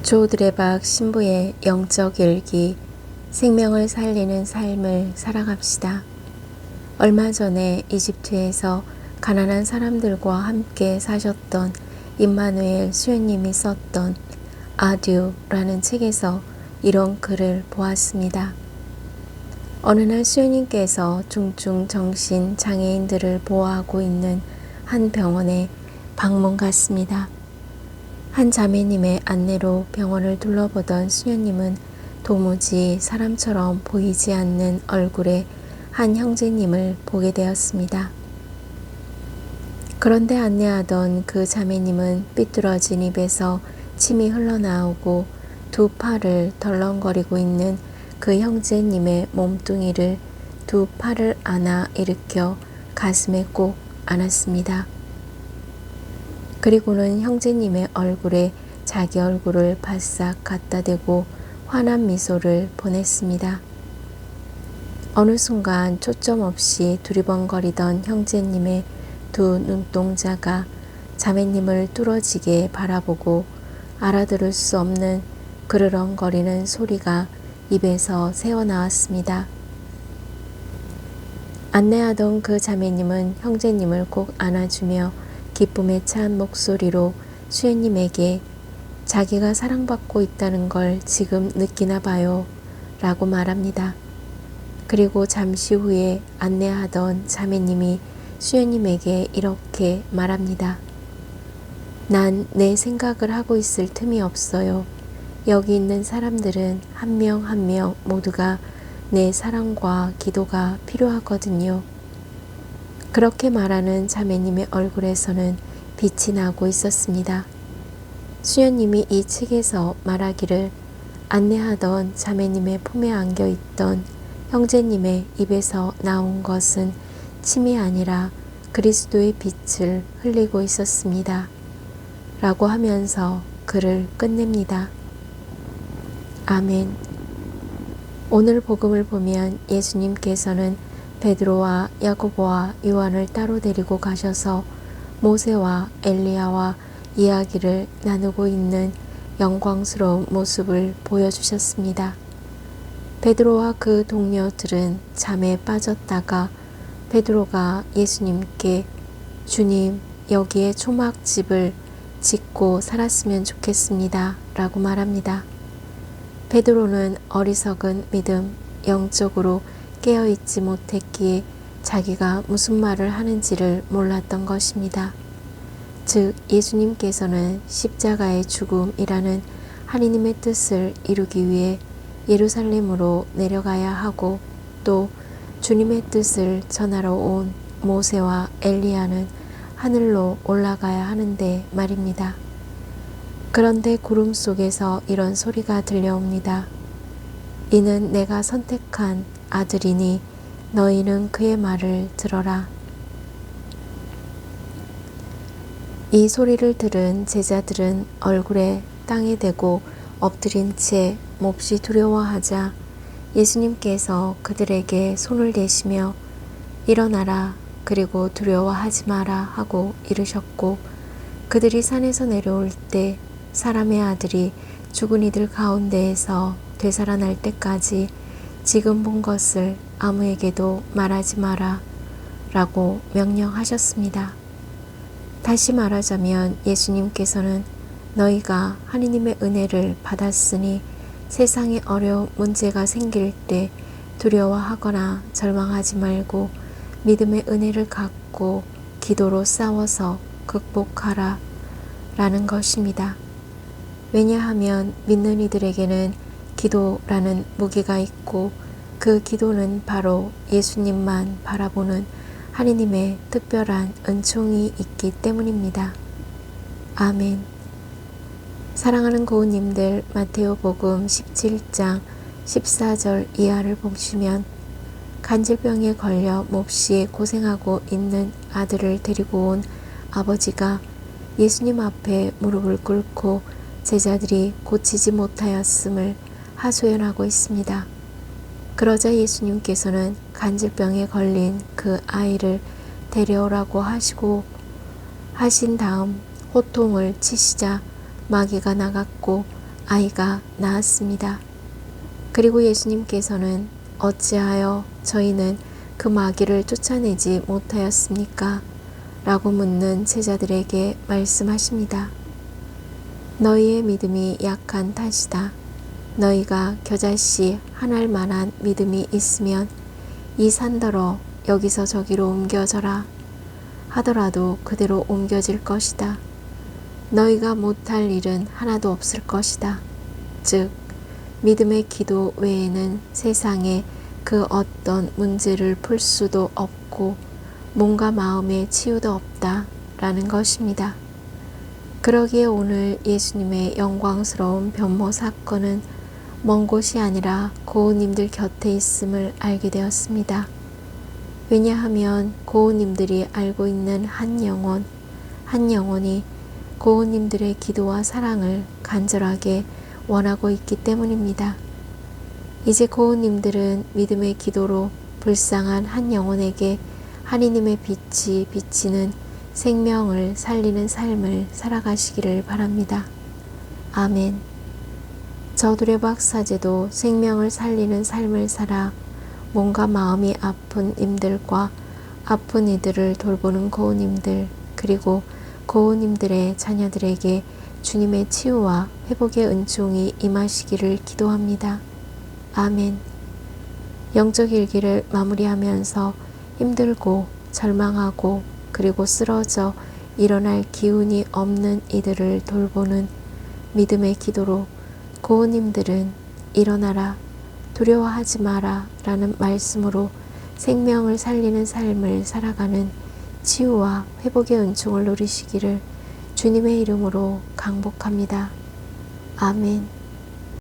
조 드레박 신부의 영적 일기, 생명을 살리는 삶을 살아갑시다. 얼마 전에 이집트에서 가난한 사람들과 함께 사셨던 임마누엘 수녀님이 썼던 아듀라는 책에서 이런 글을 보았습니다. 어느 날 수녀님께서 중증 정신 장애인들을 보호하고 있는 한 병원에 방문 갔습니다. 한 자매님의 안내로 병원을 둘러보던 수녀님은 도무지 사람처럼 보이지 않는 얼굴의 한 형제님을 보게 되었습니다. 그런데 안내하던 그 자매님은 삐뚤어진 입에서 침이 흘러나오고 두 팔을 덜렁거리고 있는 그 형제님의 몸뚱이를 두 팔을 안아 일으켜 가슴에 꼭 안았습니다. 그리고는 형제님의 얼굴에 자기 얼굴을 바싹 갖다 대고 환한 미소를 보냈습니다. 어느 순간 초점 없이 두리번거리던 형제님의 두 눈동자가 자매님을 뚫어지게 바라보고 알아들을 수 없는 그르렁거리는 소리가 입에서 새어나왔습니다. 안내하던 그 자매님은 형제님을 꼭 안아주며 기쁨에 찬 목소리로 수녀님에게 자기가 사랑받고 있다는 걸 지금 느끼나 봐요 라고 말합니다. 그리고 잠시 후에 안내하던 자매님이 수녀님에게 이렇게 말합니다. 난 내 생각을 하고 있을 틈이 없어요. 여기 있는 사람들은 한 명 한 명 모두가 내 사랑과 기도가 필요하거든요. 그렇게 말하는 자매님의 얼굴에서는 빛이 나고 있었습니다. 수녀님이 이 책에서 말하기를 안내하던 자매님의 품에 안겨 있던 형제님의 입에서 나온 것은 침이 아니라 그리스도의 빛을 흘리고 있었습니다. 라고 하면서 글을 끝냅니다. 아멘. 오늘 복음을 보면 예수님께서는 베드로와 야고보와 요한을 따로 데리고 가셔서 모세와 엘리야와 이야기를 나누고 있는 영광스러운 모습을 보여주셨습니다. 베드로와 그 동료들은 잠에 빠졌다가 베드로가 예수님께 주님, 여기에 초막집을 짓고 살았으면 좋겠습니다 라고 말합니다. 베드로는 어리석은 믿음, 영적으로 깨어있지 못했기에 자기가 무슨 말을 하는지를 몰랐던 것입니다. 즉 예수님께서는 십자가의 죽음이라는 하느님의 뜻을 이루기 위해 예루살렘으로 내려가야 하고 또 주님의 뜻을 전하러 온 모세와 엘리야는 하늘로 올라가야 하는데 말입니다. 그런데 구름 속에서 이런 소리가 들려옵니다. 이는 내가 선택한 아들이니 너희는 그의 말을 들어라. 이 소리를 들은 제자들은 얼굴에 땅에 대고 엎드린 채 몹시 두려워하자 예수님께서 그들에게 손을 대시며 일어나라 그리고 두려워하지 마라 하고 이르셨고 그들이 산에서 내려올 때 사람의 아들이 죽은 이들 가운데에서 되살아날 때까지 지금 본 것을 아무에게도 말하지 마라 라고 명령하셨습니다. 다시 말하자면 예수님께서는 너희가 하느님의 은혜를 받았으니 세상에 어려운 문제가 생길 때 두려워하거나 절망하지 말고 믿음의 은혜를 갖고 기도로 싸워서 극복하라 라는 것입니다. 왜냐하면 믿는 이들에게는 기도라는 무기가 있고 그 기도는 바로 예수님만 바라보는 하느님의 특별한 은총이 있기 때문입니다. 아멘. 사랑하는 고우님들, 마테오복음 17장 14절 이하를 보시면 간질병에 걸려 몹시 고생하고 있는 아들을 데리고 온 아버지가 예수님 앞에 무릎을 꿇고 제자들이 고치지 못하였음을 하소연하고 있습니다. 그러자 예수님께서는 간질병에 걸린 그 아이를 데려오라고 하신 다음 호통을 치시자 마귀가 나갔고 아이가 나았습니다. 그리고 예수님께서는 어찌하여 저희는 그 마귀를 쫓아내지 못하였습니까? 라고 묻는 제자들에게 말씀하십니다. 너희의 믿음이 약한 탓이다. 너희가 겨자씨 한 알만한 믿음이 있으면 이 산더러 여기서 저기로 옮겨져라 하더라도 그대로 옮겨질 것이다. 너희가 못할 일은 하나도 없을 것이다. 즉 믿음의 기도 외에는 세상에 그 어떤 문제를 풀 수도 없고 몸과 마음의 치유도 없다 라는 것입니다. 그러기에 오늘 예수님의 영광스러운 변모 사건은 먼 곳이 아니라 고우님들 곁에 있음을 알게 되었습니다. 왜냐하면 고우님들이 알고 있는 한 영혼이 고우님들의 기도와 사랑을 간절하게 원하고 있기 때문입니다. 이제 고우님들은 믿음의 기도로 불쌍한 한 영혼에게 하느님의 빛이 비치는 생명을 살리는 삶을 살아가시기를 바랍니다. 아멘. 저두레박 사제도 생명을 살리는 삶을 살아 몸과 마음이 아픈 님들과 아픈 이들을 돌보는 고우님들 그리고 고우님들의 자녀들에게 주님의 치유와 회복의 은총이 임하시기를 기도합니다. 아멘. 영적 일기를 마무리하면서 힘들고 절망하고 그리고 쓰러져 일어날 기운이 없는 이들을 돌보는 믿음의 기도로 고우님들은 일어나라, 두려워하지 마라 라는 말씀으로 생명을 살리는 삶을 살아가는 치유와 회복의 은총을 누리시기를 주님의 이름으로 강복합니다. 아멘.